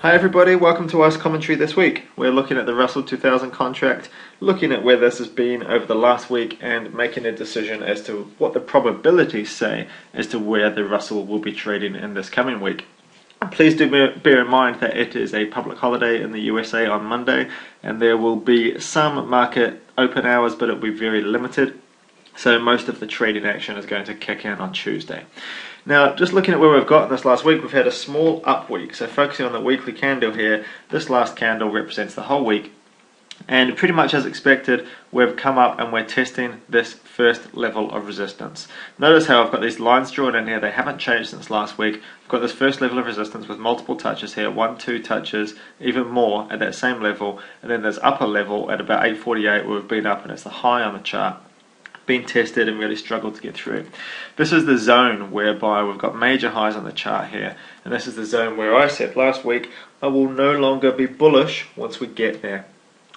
Hi everybody, welcome to Ice Commentary this week. We're looking at the Russell 2000 contract, looking at where this has been over the last week and making a decision as to what the probabilities say as to where the Russell will be trading in this coming week. Please do bear in mind that it is a public holiday in the USA on Monday and there will be some market open hours, but it will be very limited. So most of the trading action is going to kick in on Tuesday. Now, just looking at where we've got this last week, we've had a small up week. So focusing on the weekly candle here, this last candle represents the whole week. And pretty much as expected, we've come up and we're testing this first level of resistance. Notice how I've got these lines drawn in here. They haven't changed since last week. I've got this first level of resistance with multiple touches here, 1, 2 touches, even more at that same level. And then there's upper level at about 848 where we've been up and it's the high on the chart. Been tested and really struggled to get through. This is the zone whereby we've got major highs on the chart here, and this is the zone where I said last week I will no longer be bullish once we get there.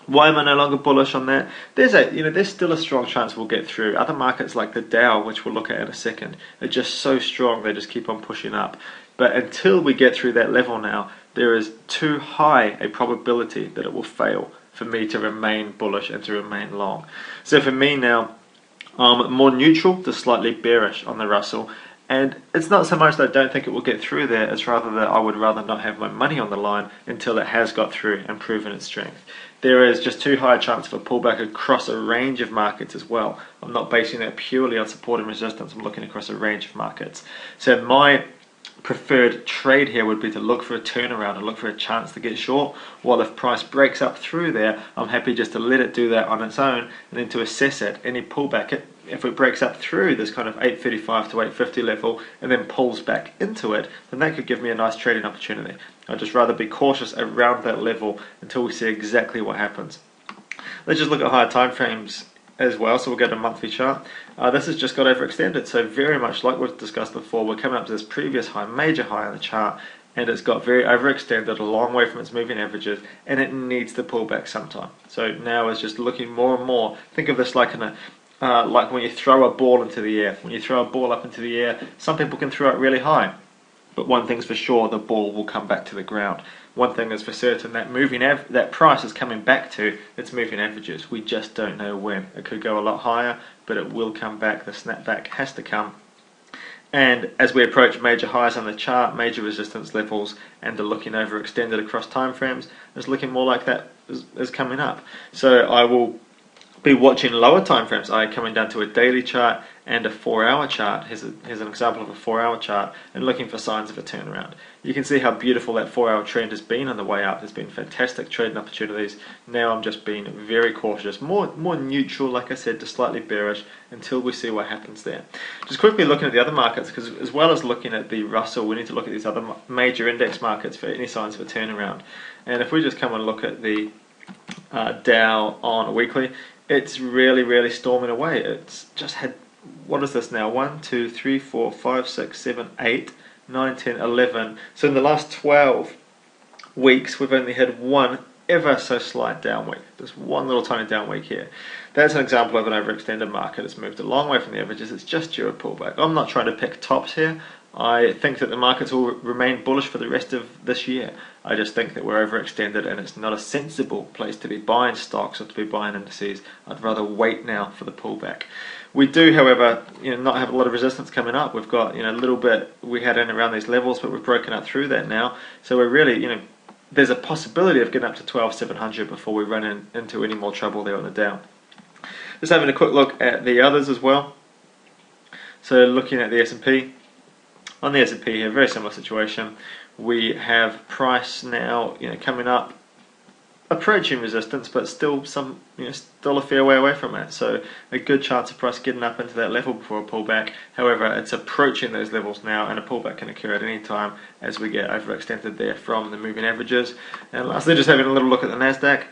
Why am I no longer bullish on that? There's still a strong chance we'll get through. Other markets like the Dow, which we'll look at in a second, are just so strong they just keep on pushing up. But until we get through that level now, there is too high a probability that it will fail for me to remain bullish and to remain long. So for me now, more neutral to slightly bearish on the Russell, and it's not so much that I don't think it will get through there, it's rather that I would rather not have my money on the line until it has got through and proven its strength. There is just too high a chance of a pullback across a range of markets as well. I'm not basing that purely on support and resistance, I'm looking across a range of markets. So my preferred trade here would be to look for a turnaround and look for a chance to get short, while if price breaks up through there, I'm happy just to let it do that on its own and then to assess it, any pullback, if it breaks up through this kind of 835 to 850 level and then pulls back into it, then that could give me a nice trading opportunity. I'd just rather be cautious around that level until we see exactly what happens. Let's just look at higher time frames as well, so we'll go to monthly chart. This has just got overextended, so very much like we've discussed before, we're coming up to this previous high, major high on the chart, and it's got very overextended, a long way from its moving averages, and it needs to pull back sometime. So now it's just looking more and more. Think of this like like when you throw a ball into the air. When you throw a ball up into the air, some people can throw it really high, but one thing's for sure, the ball will come back to the ground. One thing is for certain, that price is coming back to its moving averages. We just don't know when. It could go a lot higher, but it will come back. The snapback has to come. And as we approach major highs on the chart, major resistance levels, and are looking overextended across time frames, it's looking more like that is coming up. So I will be watching lower time frames, coming down to a daily chart and a 4-hour chart. Here's an example of a 4-hour chart, and looking for signs of a turnaround. You can see how beautiful that 4-hour trend has been on the way up. There's been fantastic trading opportunities. Now I'm just being very cautious, more neutral, like I said, to slightly bearish until we see what happens there. Just quickly looking at the other markets, because as well as looking at the Russell, we need to look at these other major index markets for any signs of a turnaround. And if we just come and look at the Dow on a weekly, it's really storming away. It's just had, what is this now? 1, 2, 3, 4, 5, 6, 7, 8, 9, 10, 11. So in the last 12 weeks, we've only had one ever so slight down week. Just one little tiny down week here. That's an example of an overextended market. It's moved a long way from the averages. It's just due a pullback. I'm not trying to pick tops here. I think that the markets will remain bullish for the rest of this year. I just think that we're overextended and it's not a sensible place to be buying stocks or to be buying indices. I'd rather wait now for the pullback. We do, however, not have a lot of resistance coming up. We've got a little bit we had in around these levels, but we've broken up through that now. So we're really, there's a possibility of getting up to 12,700 before we run into any more trouble there on the Dow. Just having a quick look at the others as well. So looking at the S&P. On the S&P here, very similar situation. We have price now, coming up, approaching resistance, but still still a fair way away from it. So a good chance of price getting up into that level before a pullback. However, it's approaching those levels now, and a pullback can occur at any time as we get overextended there from the moving averages. And lastly, just having a little look at the Nasdaq.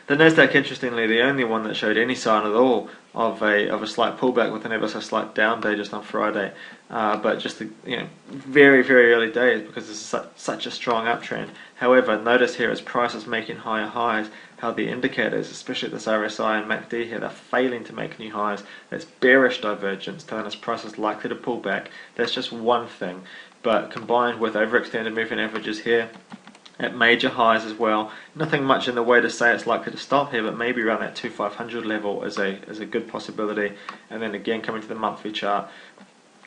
The Nasdaq, interestingly, the only one that showed any sign at all of a slight pullback with an ever so slight down day just on Friday, but just very early days because this is such a strong uptrend. However, notice here as price is making higher highs, how the indicators, especially this RSI and MACD here, they're failing to make new highs. That's bearish divergence, telling us price is likely to pull back. That's just one thing, but combined with overextended moving averages here, at major highs as well. Nothing much in the way to say it's likely to stop here, but maybe around that 2500 level is a good possibility. And then again, coming to the monthly chart,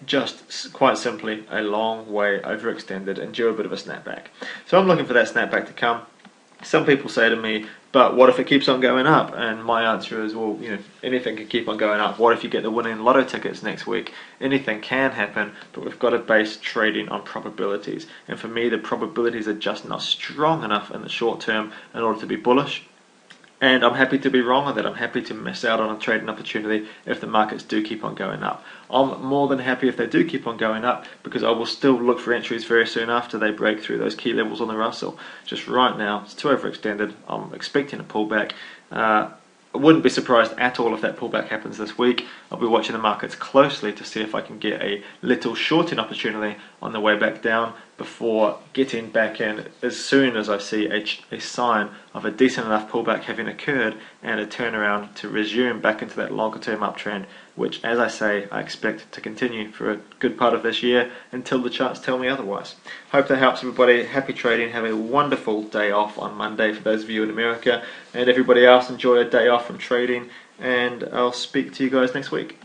just quite simply a long way overextended and due a bit of a snapback. So I'm looking for that snapback to come. Some people say to me, but what if it keeps on going up? And my answer is, well, anything can keep on going up. What if you get the winning lotto tickets next week? Anything can happen, but we've got to base trading on probabilities. And for me, the probabilities are just not strong enough in the short term in order to be bullish. And I'm happy to be wrong on that. I'm happy to miss out on a trading opportunity if the markets do keep on going up. I'm more than happy if they do keep on going up, because I will still look for entries very soon after they break through those key levels on the Russell. Just right now, it's too overextended. I'm expecting a pullback. I wouldn't be surprised at all if that pullback happens this week. I'll be watching the markets closely to see if I can get a little shorting opportunity on the way back down before getting back in as soon as I see a sign of a decent enough pullback having occurred and a turnaround to resume back into that longer term uptrend, which, as I say, I expect to continue for a good part of this year until the charts tell me otherwise. Hope that helps everybody. Happy trading. Have a wonderful day off on Monday for those of you in America, and everybody else enjoy a day off from trading, and I'll speak to you guys next week.